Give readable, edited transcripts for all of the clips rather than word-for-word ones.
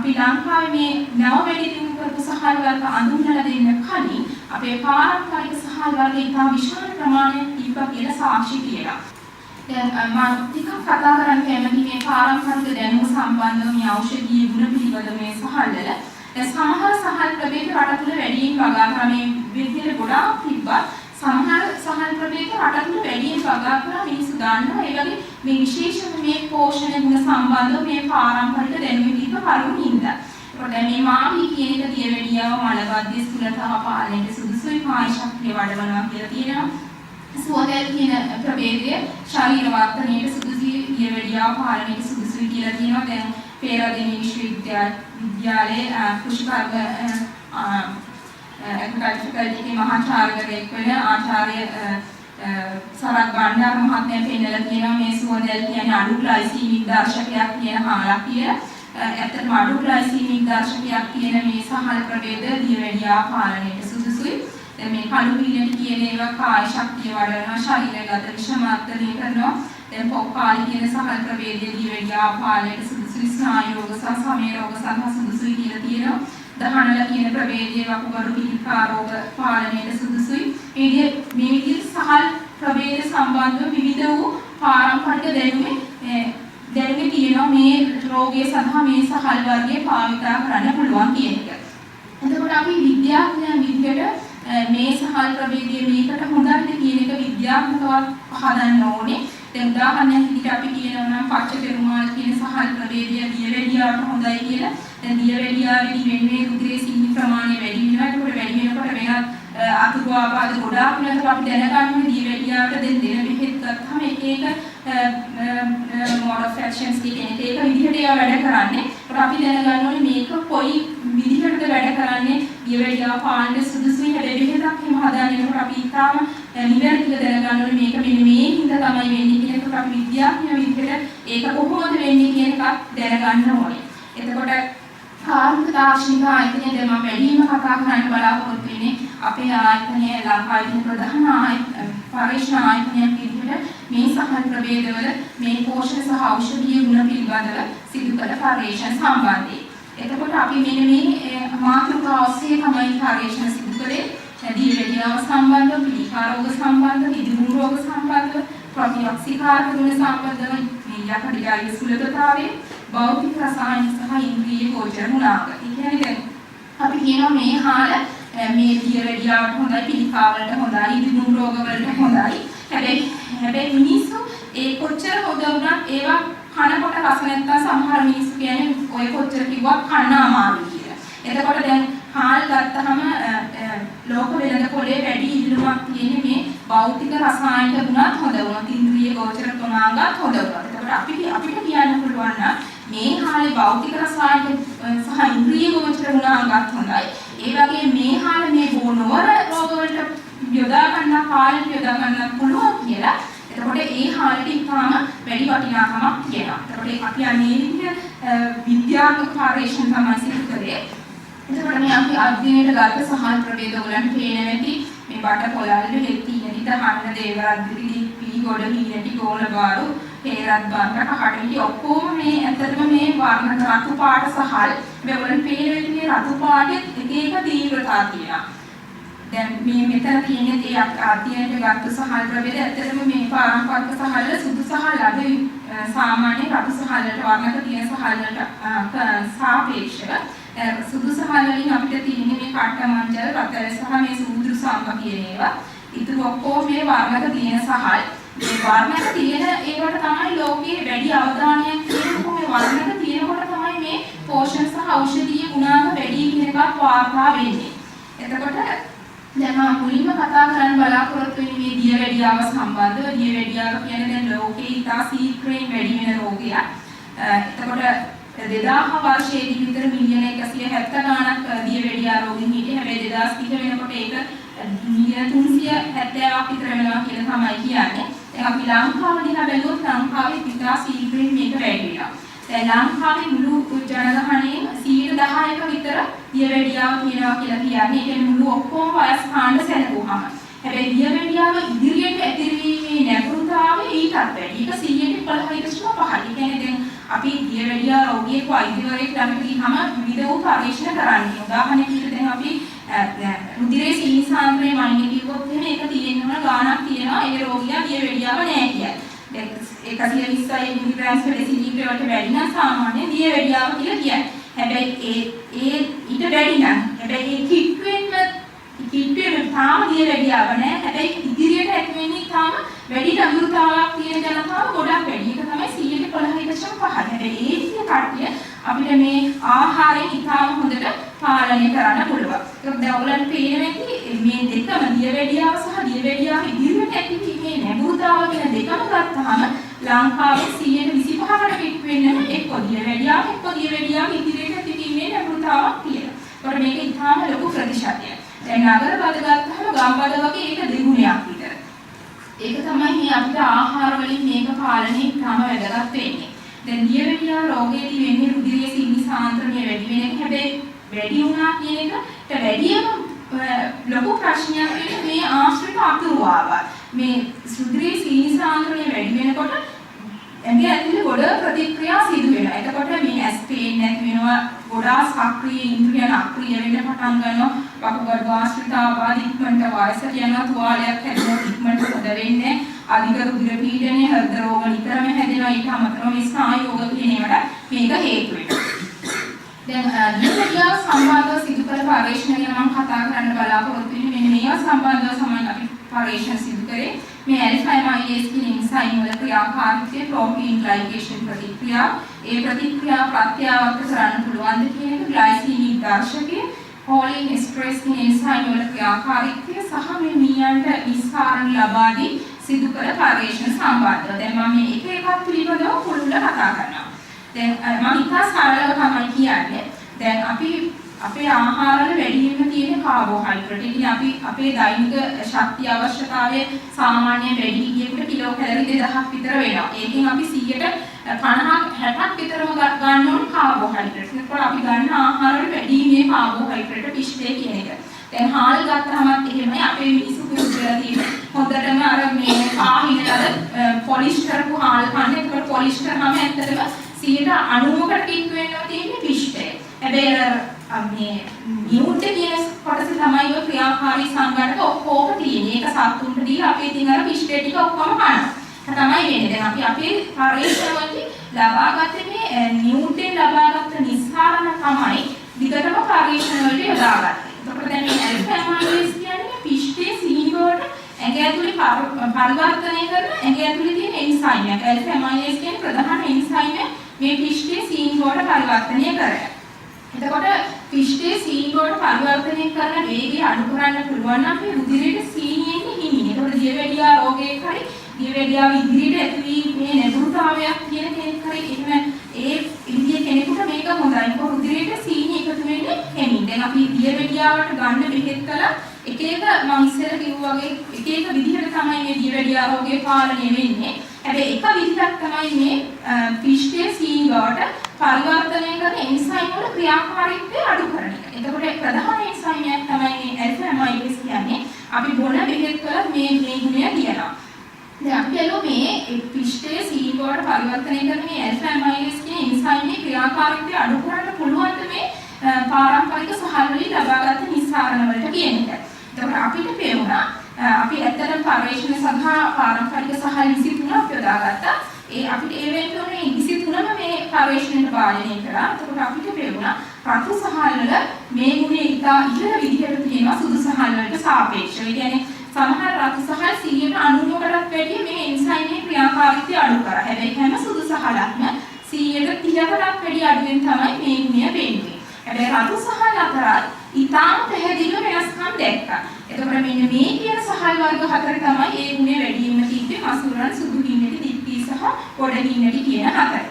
අපි ලංකාවේ මේ නව වැඩි දියුණු කරපු සහල් වර්ග අඳුන්වලා දෙන්න කලින් අපේ පාරම්පරික සහල් වර්ග ඉතා විශාල ප්‍රමාණයක් තිබ්බා කියලා සාක්ෂි කියලා. දැන් මම ටිකක් කතා කරන්න කැමති මේ පාරම්පරික දැනුම සම්බන්ධව මේ ඖෂධීය ගුණ පිළිබඳ මේ සහල් වල. දැන් සමහර සහල් ප්‍රභේද රට තුළ වැඩියෙන් වගා කරා මේ විදිහට ගොඩාක් තිබ්බා. සමහර සහල් ප්‍රභේද රට තුළ වැඩියෙන් වගා කරා මිනිස්සු ගන්නවා. ඒ වගේ මේ විශේෂම මේ පෝෂණ ගුණ සම්බන්ධව මේ පාරම්පරික දැනුම තිබ්බ කරුණු හින්දා. ඒකට මේ මාවි කියන එක දියවැඩියාව මලබද්ධ ස්ථූලතාව පාලනයට සුදුසුයි කාය ශක්තිය වඩවනවා කියලා තියෙනවා. සුවදැල් කියන ප්‍රභේදය ශරීර වර්ධනයට සුදුසුයි දියවැඩියාව පාලනයට සුදුසුයි කියලා තියෙනවා. දැන් පේරාදෙණිය විශ්වවිද්‍යාලයේ කෘෂිකර්ම ඇග්‍රිකල්චර් මහාචාර්යවරයෙක් වෙන ආචාර්ය සරත් බණ්ඩාර මහත්මයා පෙන්නලා තියෙනවා මේ සුවදැල් කියන්නේ අඩු ග්ලයිසීමික් දර්ශකයක් කියන හාලක් කියලා. ඇත්තටම අඩු ග්ලයිසීමික් දර්ශකයක් කියන මේ සහල් ප්‍රභේද දියවැඩියාව පාලනයට සුදුසුයි. දැන් මේ කළු පීනට කියන ඒවා කාය ශක්තිය වඩනවා ශරීරගත විෂමත්වය කරනවා. දැන් පොක්කාලි කියන සහල් ප්‍රභේදයේ දියවැඩියාව පාලනයට සුදුසුයි ස්නායු රෝග සහ සමේ රෝග සඳහා සුදුසුයි කියලා තියෙනවා. දහනල කියන ප්‍රභේදයේ වකුගඩු පිළිකා රෝග පාලනයට සුදුසුයි. මේ විදිහට සහල් ප්‍රභේද සම්බන්ධව විවිධ වූ පාරම්පරික දැනුමේ තියෙනවා මේ රෝගය සඳහා මේ සහල් වර්ගය භාවිත කරන්න පුළුවන් කියන එක. එතකොට අපි විද්‍යාඥයන් විදිහට මේ සහල් ප්‍රභේදයේ මේකට හොඳයිද කියන එක විද්‍යාත්මකව හදන්න ඕනේ. දැන් උදාහරණයක් විදිහට අපි කියනවා නම් පච්ච පෙරුමාල් කියන සහල් ප්‍රභේදය දියවැඩියාවට හොඳයි කියලා. දැන් දියවැඩියාවේදී වෙන්නේ රුධිරයේ සීනි ප්‍රමාණය වැඩි වෙනවා. ඒකට වැඩි වෙනකොට වෙනත් අතුරු ආබාධ ගොඩාක් වෙනකොට අපි දැනගන්න ඕනේ දියවැඩියාවට දෙන බෙහෙත් ගත්තාම එක mode of actions කියන එක විදිහට ඒවා වැඩ කරන්නේ. ඒකට අපි දැනගන්න ඕනේ මේක කොයි විදිහටද වැඩ කරන්නේ දියවැඩියාව පාලනයට සුදුසුයි. හැබැයි බෙහෙතක් එහෙම හදාගෙනකොට අපි ඊටාම නිවැරදිව දැනගන්න ඕනේ මේක මෙන්න මේ හින්දා තමයි වෙන්නේ කියන එක අපි විද්‍යාඥයෝ විදිහට ඒක කොහොමද වෙන්නේ කියන එකත් දැනගන්න ඕනේ. එතකොට කාර්මික දාර්ශනික ආයතනය දැන් මම වැඩිම කතා කරන්න බලාපොරොත්තු වෙන්නේ අපේ ආයතනය ලංකාවේ ප්‍රධාන පරීක්ෂණ ආයතනයක් විදිහට මේ සහල් ප්‍රභේදවල මේ පෝෂණ සහ ඖෂධීය ගුණ පිළිබඳව සිදු කළ පරීක්ෂණ සම්බන්ධයෙන්. එතකොට අපි මෙන්න මේ මාතෘකාව ඔස්සේ තමයි පරීක්ෂණ සිදු කළේ. දියවැඩියාව සම්බන්ධව, පිළිකා රෝග සම්බන්ධව, ඉදිරි රෝග සම්බන්ධව, ප්‍රතිවක්ෂීකාරක ගුණ සම්බන්ධව, මේ යකඩියාගේ සුලභතාවය, භෞතික රසායනික සහ ඉන්ද්‍රිය ගෝචර ගුණාංග. ඒ කියන්නේ දැන් අපි කියනවා මේ හාල මේ දියවැඩියාවට හොඳයි, පිළිකා වලට හොඳයි, ඉදිරි රෝග වලට හොඳයි. හැබැයි මිනිස්සු ඒ කොච්චර හොද වුණත් ඒවා කනකොට රස නැත්තම් සමහර මිනිස්සු කියන්නේ ඔය කොච්චර කිව්වත් කන්න අමාරුයි කියලා. එතකොට දැන් හාල් ගත්තහම ලෝක වෙළඳ පොලේ වැඩි ඉල්ලුමක් තියෙන්නේ මේ භෞතික රසායනික ගුණත් හොඳ වුණත් ඉන්ද්‍රිය ගෝචර ගුණාංගත් හොඳ වුණත්. එතකොට අපිට කියන්න පුළුවන් නම් මේ හාලේ භෞතික රසායනික සහ ඉන්ද්‍රිය ගෝචර ගුණාංගත් හොඳයි. ඒ වගේ මේ හාල මේ බොනවර රෝග වලට යොදා ගන්න පාලනයට යොදා ගන්න පුළුවන් කියලා. එතකොට ඒ හාලට ඉතාම වැඩි වටිනාකමක් තියෙනවා. එතකොට අපි අනේ විද්‍යාත්මක පරීක්ෂණ තමයි සිදු කරේ. එතකොට මේ අපි අධ්‍යයනයට ගත්ත සහල් ප්‍රභේද වලට පේන නැති මේ බට පොළල්ලු හෙත්තිනටි දහන්න දේවරද්දිලි පීගොඩ හීනටි ගෝලබාරු හේරත් බාරකට කඩිලි ඔක්කොම මේ ඇත්තටම මේ වර්ණ රතු පාට සහල් මේ වලින් පේන විදිහේ රතු පාටේ එක එක තීව්‍රතාව තියෙනවා. දැන් මේ මෙතන තියෙන ඒ අධ්‍යයනයට ගත්ත සහල් ප්‍රභේද ඇත්තටම මේ පාරම්පරික සහල් සුදු සහල් අද සාමාන්‍ය රතු සහල්ලට වර්ණක තියෙන සහල්ලට සාපේක්ෂව සුදු සහල් වලින් අපිට තියෙන්නේ මේ කට්ටමංජල රතර සහ මේ සූදුරු සම්ප කියන ඒවා. ඉතින් ඔක්කොම මේ වර්ණක තියෙන සහල් මේ වර්ණක තියෙන ඒවට තමයි ලෝකයේ වැඩි අවධානයක් තියෙන්නේ. මේ වර්ණක තියෙනකොට තමයි මේ පෝෂණ සහ ඖෂධීය ගුණාංග වැඩි කියන එකක් වාර්තා වෙන්නේ. එතකොට දැන් මම මුලින්ම කතා කරන්න බලාපොරොත්තු වෙන්නේ මේ දියවැඩියාව සම්බන්ධව. දියවැඩියාව කියන්නේ දැන් ලෝකයේ ඉතා ශීඝ්‍රයෙන් වැඩි වෙන රෝගයක්. එතකොට 2000 වර්ෂයේදී විතර මිලියන 170 ගණනක් දියවැඩියා රෝගීන් හිටියේ. හැබැයි 2030 වෙනකොට ඒක මිලියන 370ක් විතර වෙනවා කියලා තමයි කියන්නේ. දැන් අපි ලංකාව දිහා බැලුවොත් ලංකාවේ ඉතා ශීඝ්‍රයෙන් මේක වැඩි වෙනවා. දැන් ලංකාවේ මුළු ජනගහනයෙන් 10%ක විතර දියවැඩියාව තියෙනවා කියලා කියන්නේ. ඒ කියන්නේ මුළු ඔක්කොම වයස් කාණ්ඩ සැලකුවාම. හැබැයි දියවැඩියාව ඉදිරියට ඇතිරීමේ නැඹුරුතාවය ඊටත් වැඩි. ඒක 115%. ඒ කියන්නේ දැන් අපි දියවැඩියා රෝගියෙක් වෛද්‍යවරයෙක් ළඟට ගිහම විවිධ වූ පරීක්ෂණ කරන්නේ. උදාහරණයක් දැන් අපි රුධිරයේ සීනි සාන්ද්‍රණය මනින්න කිව්වොත් එහෙම ඒක තියෙනවා ගාණක් තියෙනවා ඒ රෝගියා දියවැඩියාව නැහැ කියලා. දැන් 120යි මිලිග්‍රෑම් per deciliter වලට වැඩි නම් සාමාන්‍ය දියවැඩියාව කියලා කියන්නේ. හැබැයි ඒ ඊට වැඩි නම් හැබැයි ඒ කිට්ටුවෙම තාම දියවැඩියාව නැහැ. හැබැයි ඉදිරියට ඇති වෙන්නේ තාම වැඩි ගැඹුරුතාවක් තියෙන ජනතාව ගොඩක් වැඩි. ඒක තමයි 115.5. හැබැයි ඒ විදිහ කට්ටිය අපිට මේ ආහාරයෙන් ඉතාම හොඳට පාලනය කරන්න පුළුවන්. ඒක දැන් ඔයගලන්ට පේනවා මේ දෙකම දියවැඩියාව සහ දියවැඩියාව ඉදිරියට ඇතිවීමේ ගැඹුරුතාව කියන දෙකම ගත්තාම ලංකාවේ 125කට පිට වෙන්නේ එක්ක දියවැඩියාව එක්ක දියවැඩියාව ඉදිරියට ඇතිවීමේ ගැඹුරුතාවක් තියෙනවා. ඒකට මේක ඉතාම ලොකු ප්‍රතිශතයක්. දැන් නගර බඩ ගත්තාම ගම් බඩ වගේ ඒක දෙගුණයක් විතර. ඒක තමයි මේ අපිට ආහාර වලින් මේක පාලනය ඉතාම වැදගත් වෙන්නේ. දැන් දියවැඩියා රෝගයේදී වෙන්නේ රුධිරයේ සීනි සාන්ද්‍රණය වැඩි වෙන එක. හැබැයි වැඩි වුණා කියන එකට වැඩිම ලොකු ප්‍රශ්නයක් වෙන්නේ මේ ආශ්‍රිත අතුරුවාව. මේ රුධිරයේ සීනි සාන්ද්‍රණය වැඩි වෙනකොට ඇඟේ ඇතුලේ ගොඩ ප්‍රතික්‍රියා සිදු වෙනවා. එතකොට මේ ඇස් පේන්නේ නැති වෙනවා. ගොඩාක් සක්‍රීය ඉන්ද්‍රියන් අක්‍රීය වෙන්න පටන් ගන්නවා. වකුගඩු ආශ්‍රිත ආබාධ ඉක්මනට වයසට යනවා. තුවාලයක් හැදෙනවා ඉක්මනට හොද වෙන්නේ. අධික රුධිර පීඩනය, හෘද රෝග නිතරම හැදෙනවා. ඊට අමතරව මේ ස්නායු රෝග කියන ඒවාට මේක හේතු වෙනවා. දැන් දියවැඩියාව සම්බන්ධව සිදු කළ පරීක්ෂණ ගැන මම කතා කරන්න බලාපොරොත්තු වෙන්නේ. මෙන්න මේවා සම්බන්ධව සමන් අපි පරීක්ෂණ සිදු කරේ. මේ ඇල්ෆා ඇමයිලේස් කියන එන්සයිම් වල ක්‍රියාකාරීත්වය ප්‍රෝටීන් ග්ලයිකේෂන් ප්‍රතික්‍රියා ඒ ප්‍රතික්‍රියා ප්‍රත්‍යාවර්ත කරන්න පුළුවන් ද කියන එක ග්ලයිසීමික් දර්ශකය කොලින් එස්ට්‍රේස් කියන එන්සයිම් වල ක්‍රියාකාරීත්වය සහ මේ මීයන්ට නිස්සාරණ ලබා දී සිදු කළ පරීක්ෂණ සම්බන්ධව. දැන් මම මේ එක එකක් පිළිබඳව පුළුල්ල කතා කරනවා. දැන් මම ඉතා සරලව තමයි කියන්නේ. දැන් අපි අපේ ආහාරවල වැඩිම තියෙන කාබෝහයිඩ්‍රේට්. ඉතින් අපි අපේ දෛනික ශක්තිය අවශ්‍යතාවය සාමාන්‍යයෙන් වැඩි ගියකට කිලෝ කැලරි 2000ක් විතර වෙනවා. ඒකෙන් අපි 150ක් 60ක් විතරම ගන්න ඕනේ කාබෝහයිඩ්‍රේට්. ඒකෝර අපි ගන්න ආහාරවල වැඩි මේ කාබෝහයිඩ්‍රේට් පිෂ්ඨය කියන එක. දැන් හාල් ගත්තහමත් එහෙමයි අපේ මිනිස්සු පුරුදුලා තියෙන හොඳටම අර මේ ආහිනවල පොලිෂ් කරපු හාල් කන්නේ. ඒකෝර පොලිෂ් කරාම ඇත්තටම 90%කට කික් වෙනවා තියෙන්නේ පිෂ්ඨය. හැබැයි මේ නියුට්‍රන් කියන කොටස තමයි ඔය ක්‍රියාකාරී සංඝටක ඔක්කොම තියෙන්නේ. ඒක සත්තුන්ට දීලා අපි ඉතින් අර පිෂ්ඨය ටික ඔක්කොම කනවා. ඒක තමයි වෙන්නේ. දැන් අපි අපේ පරීක්ෂණවලදී ලබාගත්තේ මේ නියුට්‍රන් ලබාගත්ත නිස්සාරණ තමයි විතරම පරීක්ෂණවලදී යොදාගත්තේ. එතකොට දැන් මේ ඇල්ෆා ඇමයිලේස් කියන්නේ පිෂ්ඨයේ සීනි වලට ඇඟ ඇතුලේ පරිවර්තනය කරන ඇඟ ඇතුලේ තියෙන එන්සයිම් එක. ඇල්ෆා ඇමයිලේස් කියන්නේ ප්‍රධාන එන්සයිම් මේ පිෂ්ඨයේ සීනි වලට පරිවර්තනය කරනවා. එතකොට පිෂ්ඨයේ සීනි වලට පරිවර්තනය කරන වේගය අඩු කරන්න පුළුවන් නම් මේ රුධිරයේ සීනි එන්නේ හිමිනේ. එතකොට දියවැඩියා රෝගයේ හරි දියවැඩියාව ඉදිරියට ඇතිවීමේ නැඹුරුතාවයක් කියන කෙනෙක් හරි එහෙම ඒ විදිය කෙනෙකුට මේක හොඳයි. මොකද රුධිරයේ සීනි එකතු වෙන්නේ හිමින්. දැන් අපි දියවැඩියාවට ගන්න බෙහෙත් කළා එක එක මම ඉස්සෙල්ලා කිව්වා වගේ එක එක විදිහට තමයි මේ දියවැඩියා රෝගය පාලනය වෙන්නේ. හැබැයි එක විදිහක් තමයි මේ පිෂ්ඨයේ සීනි වලට පරිවර්තනය කරන එන්සයිම් වල ක්‍රියාකාරීත්වය අඩු කරන එක. එතකොට ප්‍රධාන එන්සයිම් එකක් තමයි මේ ඇල්ෆා ඇමයිලේස් කියන්නේ. අපි බොන බෙහෙත් වල මේ ගුණය තියෙනවා. දැන් අපි බලමු මේ පිෂ්ඨයේ සීනි වලට පරිවර්තනය කරන මේ ඇල්ෆා ඇමයිලේස් කියන එන්සයිම් එකේ ක්‍රියාකාරීත්වය අඩු කරන්න පුළුවන් මේ පාරම්පරික සහල් වලින් ලබාගත් නිස්සාරණ වලට කියන එක. එතකොට අපිට පේනවා අපි ඇත්තටම පරිශ්‍රණ සඳහා පාරම්පරික සහල් 23ක් යොදාගත්තා. ඒ අපිට ඒ වෙන්න ඕනේ 23ම මේ පරිශ්‍රණයට භාජනය කරා. එතකොට අපිට පේනවා රතු සහල් වල මේ ගුණය ඉතා ඉහළ විදිහට තියෙනවා සුදු සහල් වලට සාපේක්ෂව. ඒ කියන්නේ සමහර රතු සහල් 99කටත් වැඩිය මේ එන්සයිම් එකේ ක්‍රියාකාරීත්වය අඩු කරා. හැබැයි හැම සුදු සහලක්ම 130කටත් වැඩිය අඩුවෙන් තමයි මේ ගුණය වෙන්නේ. හැබැයි රතු සහල් අතරත් ඉතාම පැහැදිලිව වෙනස්කම් දැක්කා. එතකොට මෙන්න මේ කියන සහල් වර්ග හතර තමයි ඒ ගුණය වැඩිම තිබ්බේ මසුරන් සුදු හිමිටි දික්ටි සහ පොඩ හිමිටි කියන හතර.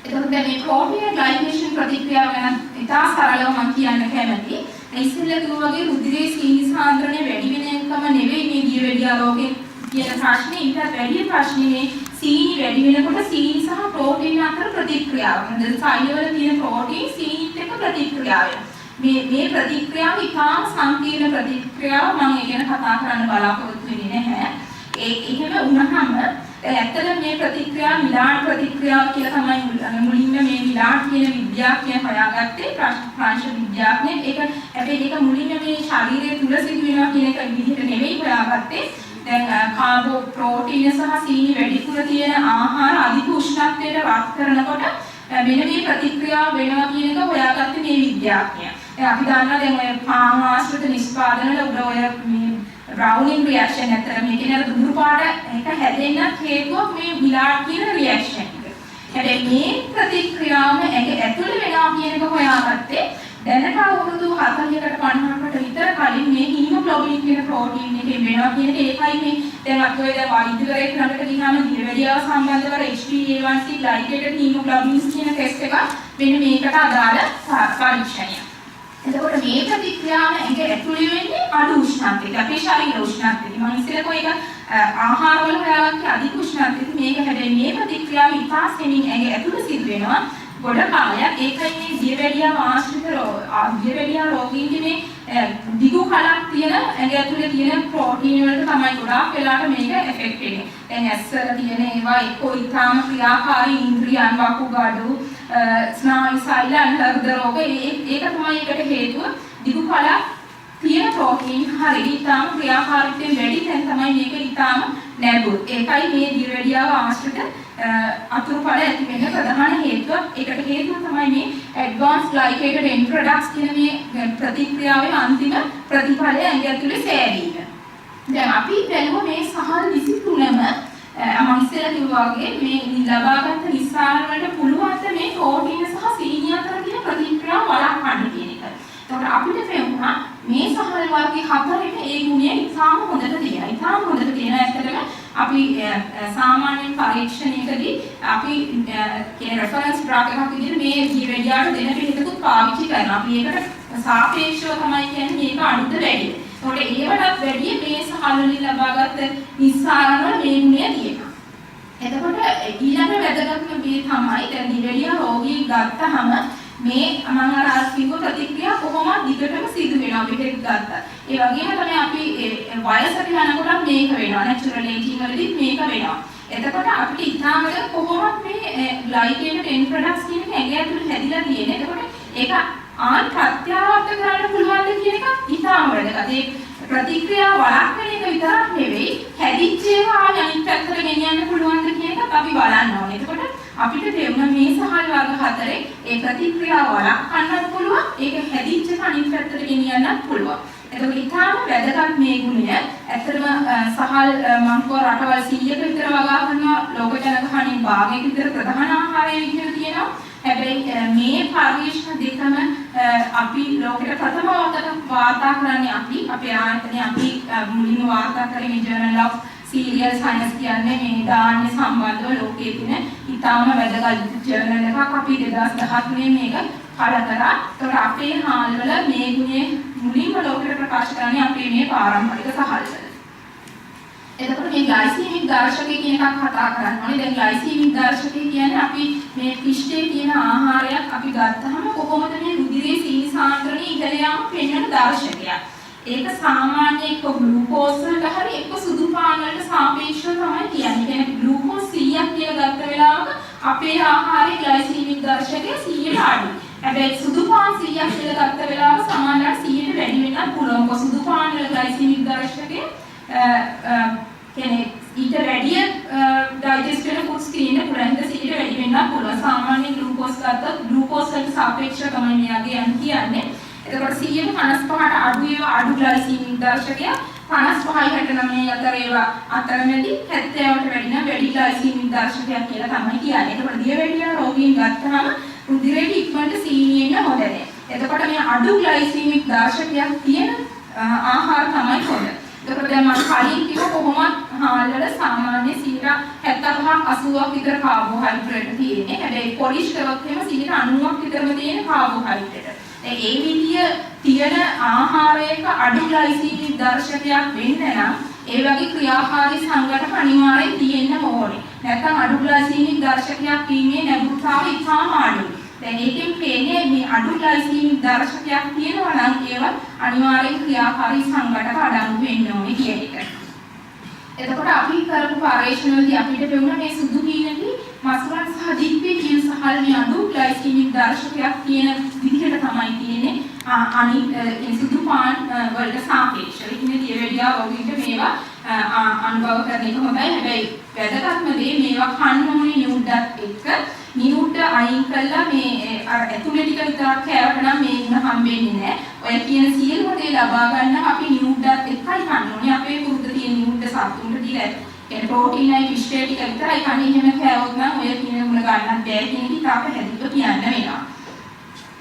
එතකොට දැන් මේ ප්‍රෝටීන ග්ලයිකේෂන් ප්‍රතික්‍රියාව ගැන ඉතා සරලව මම කියන්න කැමතියි. ඉස්සෙල්ලා කිව්වා වගේ රුධිරයේ සීනි සාන්ද්‍රණය වැඩි වෙන එකම නෙවෙයි මේ දියවැඩියා රෝගේ කියන ප්‍රශ්නේ. ඊටත් වැඩි ප්‍රශ්නේ මේ සීනි වැඩි වෙනකොට සීනි සහ ප්‍රෝටීන් අතර ප්‍රතික්‍රියාව. දැන් සෛලවල තියෙන ප්‍රෝටීන් සීනිත් එක්ක ප්‍රතික්‍රියාව වෙනවා. මේ ප්‍රතික්‍රියාව ඉතාම සංකීර්ණ ප්‍රතික්‍රියාව. මම ඒ ගැන කතා කරන්න බලාපොරොත්තු වෙන්නේ නැහැ. එහෙම වුණාම ඇත්තට මේ ප්‍රතික්‍රියා මිලාන් ප්‍රතික්‍රියාව කියලා තමයි මුලින්ම මේ මිලාන් කියන විද්‍යාඥයා හොයාගත්තේ ප්‍රංශ විද්‍යාඥයෙක්. ඒක හැබැයි ඒක මුලින්ම මේ ශරීරය තුල සිදුවෙනවා කියන එක විදිහට නෙවෙයි හොයාගත්තේ. දැන් කාබෝ ප්‍රෝටීන සහ සීනි වැඩිපුර තියෙන ආහාර අධික උෂ්ණත්වයට වත් කරනකොට මෙන්න මේ ප්‍රතික්‍රියාව වෙනවා කියන එක හොයාගත්තේ මේ විද්‍යාඥයා. දැන් අපි දන්නවා දැන් ඔය පාන් ආශ්‍රිත නිෂ්පාදනවල උඩ ඔය මේ Browning reaction ඇත්තට මේක නේද දුරු පාට එක හැදෙන්න හේතුව මේ මිලාන් කියන reaction එක. හැබැයි මේ ප්‍රතික්‍රියාවම ඒක ඇතුළේ වෙනවා කියන එක හොයාගත්තේ දැනට අවුරුදු 40කට 50කට විතර කලින් මේ හීමොග්ලොබින් කියන ප්‍රෝටීන් එකෙන් වෙනවා කියන එක. ඒකයි මේ දැන් අපි ඔය දැන් වෛද්‍යවරයෙක් ළඟට ගියාම දියවැඩියාව සම්බන්ධව HbA1c glycated hemoglobins කියන ටෙස්ට් එක මෙන්න මේකට අදාළ පරීක්ෂණයක්. එතකොට මේ ප්‍රතික්‍රියාව ඒක ඇතුළේ වෙන්නේ අඩු උෂ්ණත්වයක. අපේ ශරීර උෂ්ණත්වයක. මම ඉස්සෙල්ලා කොයික ආහාරවල හොයාගත්තේ අධික උෂ්ණත්වයක. මේක හැබැයි මේ ප්‍රතික්‍රියාව ඉතාම සෙමින් ඒක ඇතුළේ සිදු වෙනවා. ගොඩ කාලයක් ඒකයි මේ දියවැඩියාව ආශ්‍රිත දියවැඩියාව රෝගීන්ගේ මේ දිගු කලක් තියෙන ඇඟ ඇතුලේ තියෙන ප්‍රෝටීන් වලට තමයි ගොඩාක් වෙලාවට මේක එෆෙක්ට් වෙන්නේ. දැන් ඇස්වල තියෙන ඒවා එක්කෝ ඊටාම ක්‍රියාකාරී ඉන්ද්‍රියන් වකුගඩු ස්නායු සෛලයන් හෘද රෝග ඒක තමයි ඒකට හේතුව. දිගු කලක් තියෙන ප්‍රෝටීන් හරි ඊටාම ක්‍රියාකාරීත්වයෙන් වැඩි දැන් තමයි මේක ඊටාම නැඹුරු. ඒකයි මේ දියවැඩියාව ආශ්‍රිත අතුරුඵල ඇති වෙන ප්‍රධාන හේතුව. ඒකට හේතුව තමයි මේ advanced glycated end products කියන මේ ප්‍රතික්‍රියාවේ අන්තිම ප්‍රතිඵලය ඇඟ ඇතුලේ සෑදීම. දැන් අපි බලමු මේ සහල් 23ම මම ඉස්සෙල්ලා කිව්වා වගේ මේ ලබාගත් නිස්සාරණ වලට පුළුවන් මේ ප්‍රෝටීන සහ සීනි අතර තියෙන ප්‍රතික්‍රියාව වළක්වන්න කියන එක. එතකොට අපිට පෙවුනා මේ සහල් වර්ගයේ හතරෙම ඒ ගුණය ඉතාම හොඳට තියෙනවා. ඉතාම හොඳට තියෙන ඇත්තටම අපි සාමාන්‍ය පරීක්ෂණයකදී අපි කියන රෙෆරන්ස් ඩ්‍රග් එකක් විදිහට මේ දියවැඩියාවට දෙන පිළිතුරුත් පාවිච්චි කරනවා. අපි ඒකට සාපේක්ෂව තමයි කියන්නේ මේක අඩුද වැඩිද. ඒකට ඒවටත් වැඩිය මේ සහල් වලින් ලබාගත් නිස්සාරණ වල මේ ගුණය තියෙනවා. එතකොට ඊළඟ වැදගත්ම දේ තමයි දැන් දියවැඩියා රෝගී ගත්තහම මේ මම අර කිව්ව ප්‍රතික්‍රියා කොහොමද දිගටම සිදු වෙනවා බෙහෙත් ගත්තා. ඒ වගේම තමයි අපි වයසට යනකොට මේක වෙනවා. නැචරල් ඒජින් වලදී මේක වෙනවා. එතකොට අපිට ඉතාලම කොහොමද මේ ග්ලයිකේටඩ් එන්ඩ් ප්‍රොඩක්ට්ස් කියන එක ඇඟ ඇතුළේ හැදිලා තියෙන්නේ. එතකොට ඒක ප්‍රත්‍යාවර්ත කරන්න පුළුවන්ද කියන එක ඉතාම වැදගත්. ඒ ප්‍රතික්‍රියා වළක්වන එක විතරක් නෙවෙයි හැදිච්ච ඒවා අනිත් පැත්තට ගෙනියන්න පුළුවන්ද කියන එකත් අපි බලන්න ඕනේ. එතකොට අපිට තේරුණා මේ සහල් වර්ග හතරේ ඒ ප්‍රතික්‍රියාව වළක්වන්නත් පුළුවන්. ඒක හැදිච්ච අනිත් පැත්තට ගෙනියන්නත් පුළුවන්. එතකොට ඉතාම වැදගත් මේ ගුණය. ඇත්තටම සහල් මං කෝ රටවල් 100ක විතර වගා කරනවා ලෝක ජනගහනයෙන් භාගයක විතර ප්‍රධාන ආහාරය විදිහට තියෙනවා. හැබැයි මේ පරිශ්‍රණ දෙකම අපි ලෝකෙට ප්‍රථම වාර්තා කරන්නේ අපේ ආයතනයේ අපි මුලින්ම වාර්තා කරේ මේ ජර්නල් ඔෆ් සීරියල් සයන්ස් කියන්නේ මේ ධාන්‍ය සම්බන්ධව ලෝකයේ තියෙන ඉතාම වැදගත් ජර්නල් එකක්. අපි 2013 මේක පළ කරා. ඒතකොට අපේ හාල්වල මේ ගුණය මුලින්ම ලෝකෙට ප්‍රකාශ කරන්නේ අපේ මේ පාරම්පරික සහල්වල. එතකොට මේ ග්ලයිසීමික් දර්ශකය කියන එකක් කතා කරන්න ඕනේ. දැන් ග්ලයිසීමික් දර්ශකය කියන්නේ අපි මේ පිෂ්ඨයේ තියෙන ආහාරයක් අපි ගත්තාම කොහොමද මේ රුධිරයේ සීනි සාන්ද්‍රණය ඉහළ යාම පෙන්වන දර්ශකයක්. ඒක සාමාන්‍ය එක්ක ග්ලූකෝස් වලට හරි එක්ක සුදු පාන් වලට සාපේක්ෂව තමයි කියන්නේ. කියන්නේ ග්ලූකෝස් 100ක් කියලා ගත්ත වෙලාවක අපේ ආහාරයේ ග්ලයිසීමික් දර්ශකය 100ට අඩුයි. හැබැයි සුදු පාන් 100ක් කියලා ගත්ත වෙලාවක සමානලට 100ට වැඩි වෙන්නත් පුළුවන්. මොකද සුදු පාන් වල ග්ලයිසීමික් දර්ශකය කියන්නේ ඊට වැඩිය ඩයිජෙස්ට් වෙන ෆුඩ්ස් තියෙන පුරාන්ත 100ට වැඩි වෙන්නත් පුළුවන්. සාමාන්‍ය ග්ලූකෝස් ගත්තොත් ග්ලූකෝස් වලට සාපේක්ෂව තමයි මෙයාගේ යන් කියන්නේ. එතකොට 155ට අඩු ඒවා අඩු ග්ලයිසීමික් දර්ශකය 55යි 69 අතර ඒවා අතරමැදි 70ට වැඩි නම් වැඩි ග්ලයිසීමික් දර්ශකයක් කියලා තමයි කියන්නේ. එතකොට දියවැඩියා රෝගීන් ගත්තාම රුධිරයේ ඉක්මනට සීනි එන්න හොඳ නැහැ. එතකොට මේ අඩු ග්ලයිසීමික් දර්ශකයක් තියෙන ආහාර තමයි හොඳ. එතකොට දැන් මම කලින් කිව්ව කොහොමද හාල් වල සාමාන්‍ය 75ක් 80ක් විතර කාබෝහයිඩ්‍රේට් තියෙන්නේ. හැබැයි පොලිෂ් කරොත් එහෙම 90ක් විතරම තියෙන කාබෝහයිඩ්‍රේට්. ඒ විදිය තියෙන ආහාරයක අඩු ග්ලයිසීමික් දර්ශකයක් වෙන්න නම් ඒ වගේ ක්‍රියාකාරී සංඝටක අනිවාර්යෙන් තියෙන්න ඕනේ. නැත්නම් අඩු ග්ලයිසීමික් දර්ශකයක් වීමේ නැඹුරුතාවය ඉතාම අඩුයි. දැන් ඒකෙන් පේන්නේ මේ අඩු ග්ලයිසීමික් දර්ශකයක් තියෙනවා නම් ඒව අනිවාර්යෙන් ක්‍රියාකාරී සංඝටක අඩංගු වෙන්න ඕනේ කියන එක. එතකොට අපි කරපු පරීක්ෂණ වලදී අපිට පෙවුණා මේ සුදු හීනේදී මස්කුලන් සහ දික්පේ කියන සහල් මේ අඩු ග්ලයිසීමික් දර්ශකයක් තියෙන විදිහට තමයි තියෙන්නේ. අනිත් සුදු පාන් වලට සාපේක්ෂව ඉන්නේ දියවැඩියා වගේ මේවා අනුභව කරන එක හොඳයි. හැබැයි වැදගත්ම දේ මේවා කන්න ඕනේ නියුඩ්ඩත් එක්ක. නියුඩ්ඩ අයින් කළා මේ අර ඇතුලේ ටික විතරක් කෑවට නම් මේ ಗುಣ හම්බෙන්නේ නැහැ. ඔය කියන සියලුම දේ ලබා ගන්න අපි නියුඩ්ඩත් එක්කයි කන්න ඕනේ. අපේ කුරුද්ද තියෙන නියුඩ්ඩ සතුන්ට දීලා ඒ ප්‍රෝටීනයි ෆිෂ් ටික විතරයි කන්නේ. එහෙම කෑවොත් නම් ඔය කියන ಗುಣ ගන්නත් බෑ කියන එක තාප හැදිලා කියන්න වෙනවා.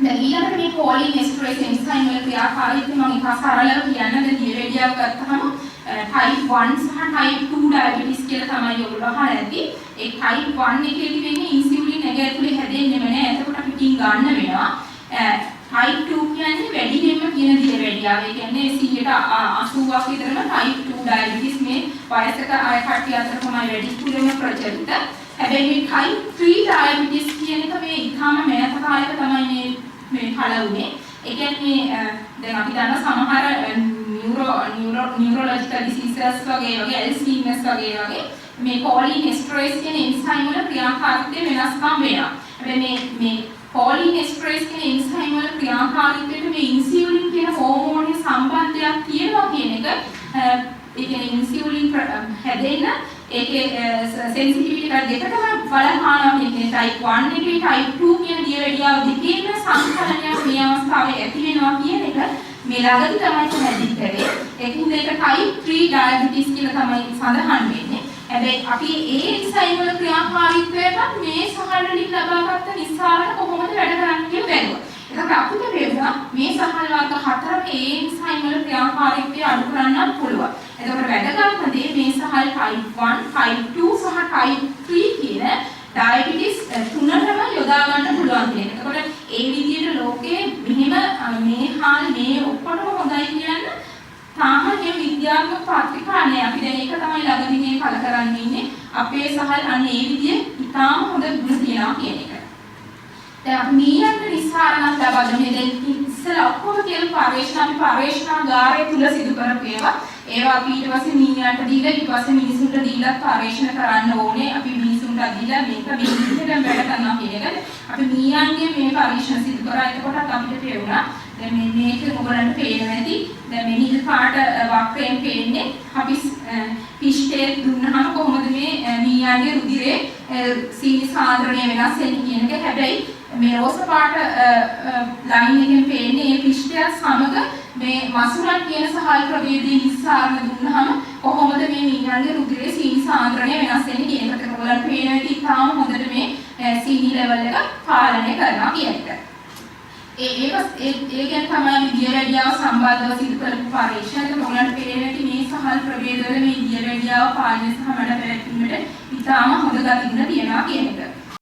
දැන් ඊළඟට මේ කෝලින් එස්ටරේස් එන්සයිම් වල ක්‍රියාකාරීත්වය මම එක සරලව කියන්න. දැන් දියවැඩියාව ගත්තහම type 1 සහ type 2 diabetes කියලා තමයි ඔයගොල්ලෝ අහලා ඇති. ඒ type 1 එකේදී වෙන්නේ ඉන්සියුලින් එක ඇතුලේ හැදෙන්නේම නැහැ. එතකොට අපි පිටින් ගන්න වෙනවා. type 2 කියන්නේ වැඩියෙන්ම කියන දියවැඩියාව. ඒ කියන්නේ 80%ක් විතරම type 2 diabetes මේ වයසක අය කට්ටිය අතර තමයි වැඩිපුරම ප්‍රචලිත. හැබැයි මේ type 3 diabetes කියන එක මේ ඉතාම මෑත කාලයක තමයි මේ පළ වුණේ. ඒ කියන්නේ දැන් අපි දන්න සමහර neurological diseases වගේ Alzheimer's වගේ මේ choline esterase කියන එන්සයිම් වල ක්‍රියාකාරීත්වය වෙනස්කම් වෙනවා. හැබැයි මේ choline esterase කියන එන්සයිම් වල ක්‍රියාකාරීත්වයට මේ ඉන්සියුලින් කියන හෝමෝනයේ සම්බන්ධයක් තියෙනවා කියන එක ඒ කියන්නේ ඉන්සියුලින් හැදෙන්න ඒකේ sensitivity එක දෙකටම බලපානවා කියන්නේ type 1 එකේ type 2 කියන දියවැඩියාව දෙකේම සංකලනයක් මේ අවස්ථාවේ ඇති වෙනවා කියන එක මේ ළඟදී තමයි පැහැදිලි කරේ. ඒකින්ද ඒක type 3 diabetes කියලා තමයි සඳහන් වෙන්නේ. හැබැයි අපි ඒ එන්සයිම් වල ක්‍රියාකාරීත්වයට මේ සහල් වලින් ලබාගත් නිස්සාරණ කොහොමද වැඩ කරන්නේ කියලා බැලුවා. ඒකට අපිට පේනවා මේ සහල් වර්ග හතරක ඒ එන්සයිම් වල ක්‍රියාකාරීත්වය අඩු කරන්නත් පුළුවන්. එතකොට වැදගත්ම දේ මේ සහල් type 1, type 2 සහ type 3 කියන ඩයබටිස් තුනටම යොදා ගන්න පුළුවන් කියන. එතකොට ඒ විදිහට ලෝකයේ මෙහෙම මේ හාල් මේ ඔක්කොම හොඳයි කියන තාම මේ විද්‍යාත්මක පත්‍රිකා නැහැ. අපි දැන් ඒක තමයි ළඟදී මේ කල කරන්න ඉන්නේ. අපේ සහල් අන්න ඒ විදිහේ ඉතාම හොඳ ගුණ තියනවා කියන එක. දැන් අපි මීයන්ට නිස්සාරණක් ලබා දෙන්නේ දැන් ඉස්සෙල්ලා ඔක්කොම කියන පරීක්ෂණාගාරය තුල සිදු කරපු ඒවා අපි ඊට පස්සේ මීයන්ට දීලා ඊට පස්සේ මිනිසුන්ට දීලා පරීක්ෂණ කරන්න ඕනේ. අපි මිනිසුන්ට දීලා මේක මේ විදිහට වැඩ කරනවා කියන එක. අපි මීයන්ගේ මේ පරීක්ෂණ සිදු කරා. එතකොට අපිට තේරුණා දැන් මේක ඔයගලන්ට පේනවා ඇති. දැන් මේ නිල් පාට වක්‍රයෙන් පේන්නේ අපි පිෂ්ඨයේ දුන්නාම කොහොමද මේ මීයන්ගේ රුධිරේ සීනි සාන්ද්‍රණය වෙනස් වෙන්නේ කියන එක. හැබැයි මේ රෝස පාට ලයින් එකෙන් පේන්නේ මේ පිෂ්ඨය සමග මේ මසුරන් කියන සහල් ප්‍රභේදයේ නිස්සාරණ දුන්නාම කොහොමද මේ මීයන්ගේ රුධිරේ සීනි සාන්ද්‍රණය වෙනස් වෙන්නේ කියන එක. ඔයගලන්ට පේනවා ඇති තාම හොඳට මේ සීනි ලෙවල් එක පාලනය කරනවා කියන එක. ඒක ගැන තමයි දියවැඩියාව සම්බන්ධව සිදු කරපු පරීක්ෂණ. ඔයගලන්ට පේනවා ඇති මේ සහල් ප්‍රභේදවල මේ දියවැඩියාව පාලනය සහ මඩ පැවැත්මට ඉතාම හොඳ ගතිගුණ තියෙනවා කියන එක.